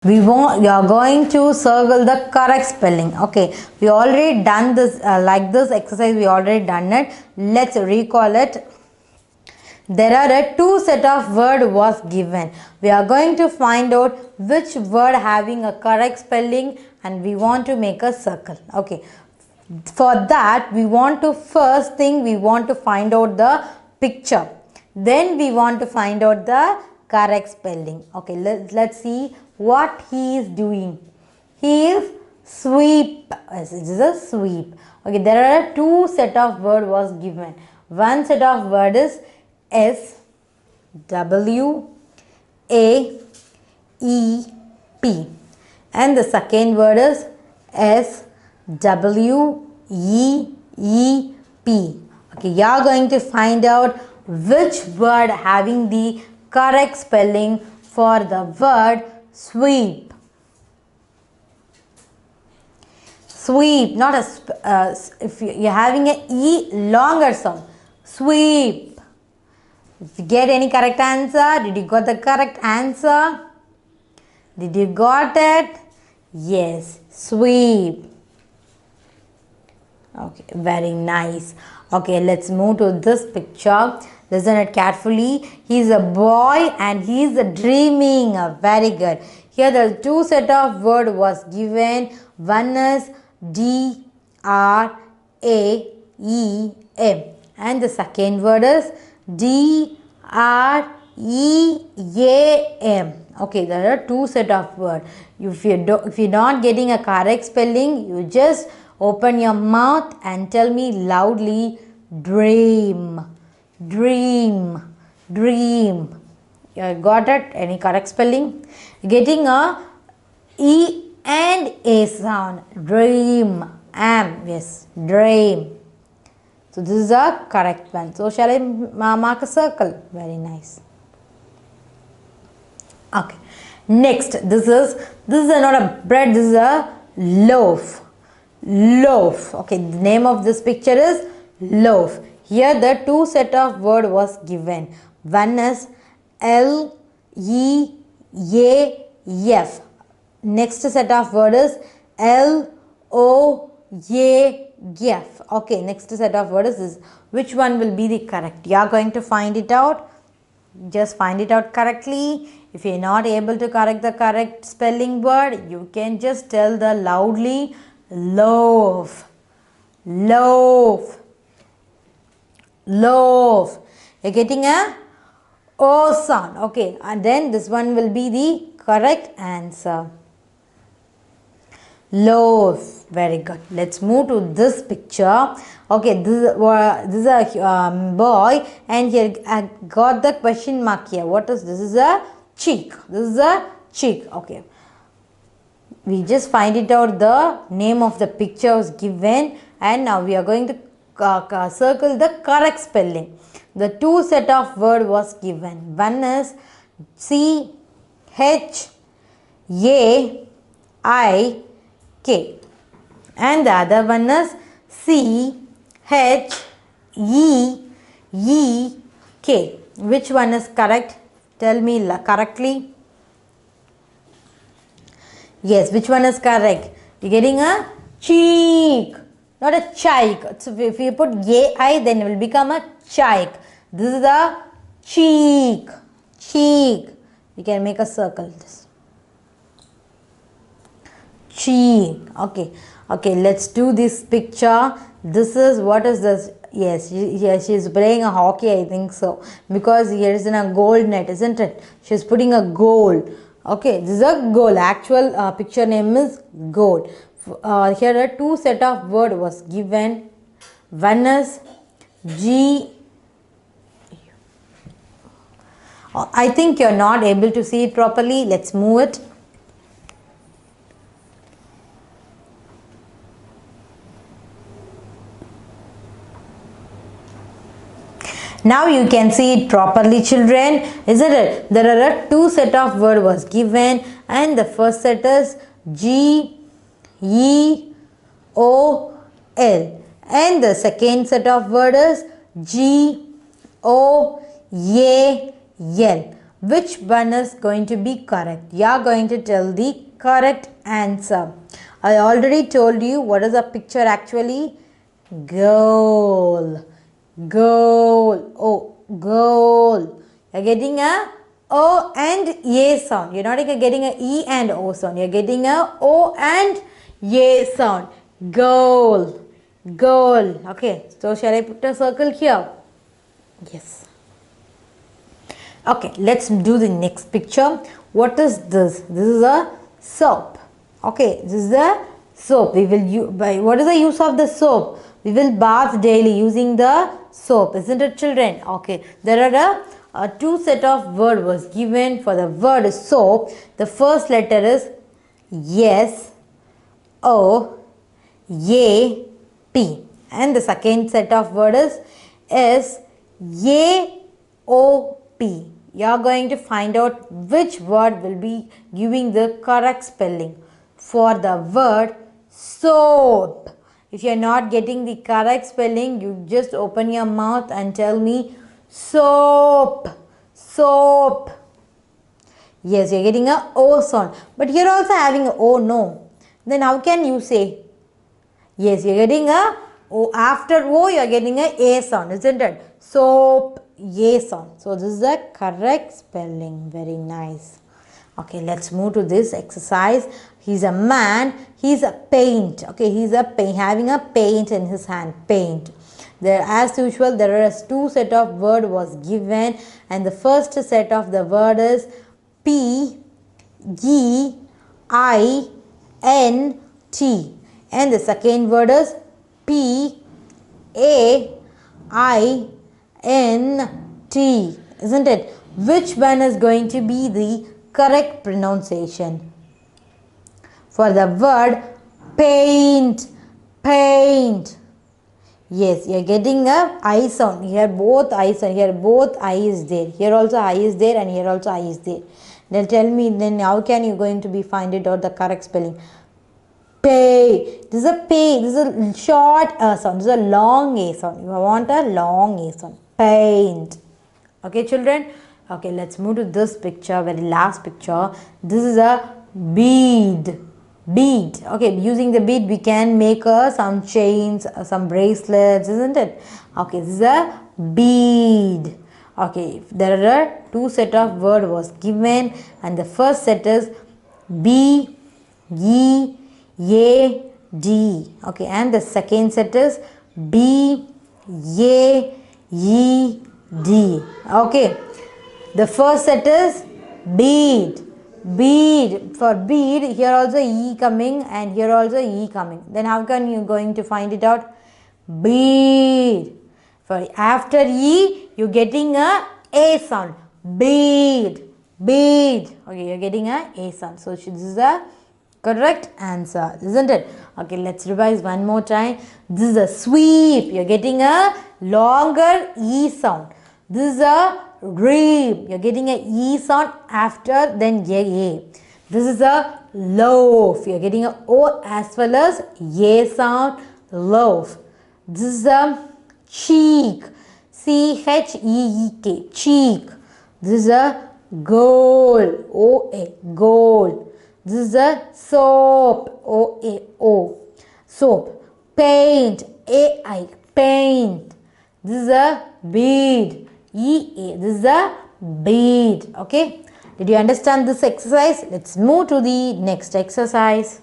We are going to circle the correct spelling. Okay, we already done this like this exercise. We already done it. Let's recall it. There are two set of word was given. We are going to find out which word having a correct spelling, and we want to make a circle. Okay, for that we want to first thing we want to find out the picture. Then we want to find out the correct spelling. Okay, let's see what he is doing. He is sweep. Yes, it is a sweep. Okay, there are two set of word was given. One set of word is S W A E P, and the second word is S W E E P. Okay, you are going to find out which word having the correct spelling for the word sweep. Sweep, not a if you're having a E longer sound. Sweep. Did you get any correct answer? Did you got the correct answer? Did you got it? Yes, sweep. Okay, very nice. Okay, let's move to this picture. Listen it carefully. He is a boy and he is dreaming. Very good. Here the two set of word was given. One is D R A E M and the second word is D R E A M. Okay, there are two set of word. If you're not getting a correct spelling, you just open your mouth and tell me loudly, dream, dream, dream. You got it? Any correct spelling? Getting a E and A sound. Dream. Am. Yes. Dream. So this is a correct one. So shall I mark a circle? Very nice. Okay. Next, this is not a bread. This is a loaf. Loaf. Okay. The name of this picture is loaf. Here the two set of word was given. One is L E A F. Next set of word is L O A F. Okay, next set of word is this. Which one will be the correct? You are going to find it out. Just find it out correctly. If you are not able to correct the correct spelling word, you can just tell the loudly loaf, loaf, loaf. You're getting a O sound. Okay, and then this one will be the correct answer. Loaf. Very good. Let's move to this picture. Okay, this is a boy, and here I got the question mark here. What is this? Is a cheek. This is a cheek. Okay. We just find it out. The name of the picture was given, and now we are going to circle the correct spelling. The two set of word was given. One is C H A I K and the other one is C H E E K. Which one is correct? Tell me correctly. Yes, which one is correct? You're getting a cheek, not a chike. So if you put A-I, then it will become a chike. This is a cheek, cheek. You can make a circle. Cheek. Okay. Okay, let's do this picture. This is, what is this? Yes, she's playing a hockey, I think so. Because here is in a gold net, isn't it? She's putting a goal. Okay, this is a goal. Actual picture name is goal. Here are two set of word was given. One is G. I think you're not able to see it properly. Let's move it. Now you can see it properly, children, isn't it? There are a two set of word was given, and the first set is G E O L, and the second set of word is G O A L. which one is going to be correct? You are going to tell the correct answer. I already told you what is the picture actually. Goal. Goal. Oh, goal. You're getting a O and A sound. You're not getting a E and O sound. You're getting a O and A sound. Goal. Goal. Okay. So shall I put a circle here? Yes. Okay. Let's do the next picture. What is this? This is a soap. Okay. This is a soap. We will use. What is the use of the soap? We will bath daily using the soap. Isn't it, children? Okay. There are two set of word was given for the word soap. The first letter is S O A P and the second set of word is S A O P. You are going to find out which word will be giving the correct spelling for the word soap. If you are not getting the correct spelling, you just open your mouth and tell me soap. Soap. Yes, you're getting a O sound. But here also having a O, no. Then how can you say? Yes, you're getting a O. After O, you're getting a sound, isn't it? Soap, A sound. So this is the correct spelling. Very nice. Okay, let's move to this exercise. He's a man. He's a paint. Okay, he's a having a paint in his hand. Paint. There, as usual, there are two set of word was given, and the first set of the word is P E I N T, and the second word is P A I N T. Isn't it? Which one is going to be the correct pronunciation for the word paint? Paint. Yes, you are getting a I sound. Here both I sound. Here both I is there. Here also I is there and here also I is there. Then tell me, then how can you going to be find it out the correct spelling? Pay. This is a pay. This is a short sound. This is a long A sound. You want a long A sound. Paint. Okay, children. Okay, let's move to this picture. Very last picture. This is a bead. Bead. Okay, using the bead we can make some chains, some bracelets, isn't it? Okay, this is a bead. Okay, there are two set of word was given, and the first set is B E A D. Okay, and the second set is B A E D. Okay, the first set is bead. Bead. For bead, here also E coming and here also E coming. Then how can you going to find it out? Bead. For after E, you getting a sound. Bead. Bead. Okay, you're getting a sound. So this is a correct answer, isn't it? Okay, let's revise one more time. This is a sweep. You're getting a longer E sound. This is a reap. You're getting a E sound after then A. This is a loaf. You're getting a O as well as A sound. Loaf. This is a cheek. C-H-E-E-K. Cheek. This is a goal. O-A. Goal. This is a soap. O-A-O. Soap. Paint. A-I. Paint. This is a bead. E-A. This is a bead. Okay. Did you understand this exercise? Let's move to the next exercise.